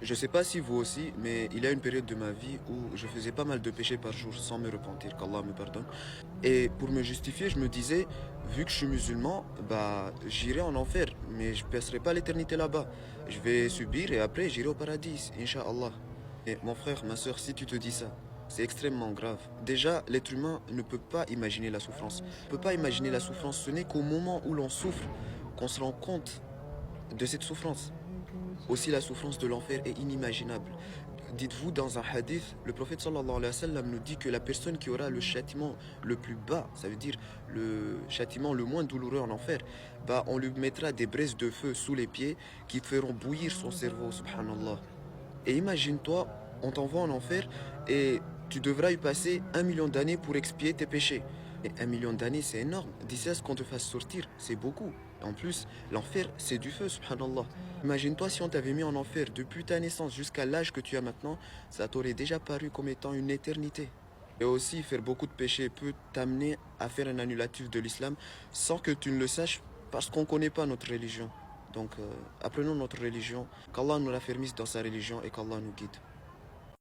Je sais pas si vous aussi, mais il y a une période de ma vie où je faisais pas mal de péchés par jour sans me repentir, qu'Allah me pardonne. Et pour me justifier, je me disais, vu que je suis musulman, bah j'irai en enfer, mais je passerai pas l'éternité là-bas. Je vais subir et après j'irai au paradis, Inch'Allah. Et mon frère, ma soeur, si tu te dis ça, c'est extrêmement grave. Déjà, l'être humain ne peut pas imaginer la souffrance. Ne peut pas imaginer la souffrance. Ce n'est qu'au moment où l'on souffre qu'on se rend compte de cette souffrance. Aussi, la souffrance de l'enfer est inimaginable. Dites-vous, dans un hadith, le prophète sallallahu alayhi wa sallam nous dit que la personne qui aura le châtiment le plus bas, ça veut dire le châtiment le moins douloureux en enfer, bah on lui mettra des braises de feu sous les pieds qui feront bouillir son cerveau, subhanallah. Et imagine-toi, on t'envoie en enfer et tu devras y passer 1 million d'années pour expier tes péchés. Et 1 million d'années, c'est énorme. D'ici à ce qu'on te fasse sortir, c'est beaucoup. En plus, l'enfer, c'est du feu, subhanallah. Imagine-toi si on t'avait mis en enfer depuis ta naissance jusqu'à l'âge que tu as maintenant, ça t'aurait déjà paru comme étant une éternité. Et aussi, faire beaucoup de péchés peut t'amener à faire un annulatif de l'islam sans que tu ne le saches parce qu'on ne connaît pas notre religion. Donc, apprenons notre religion, qu'Allah nous raffermisse dans sa religion et qu'Allah nous guide.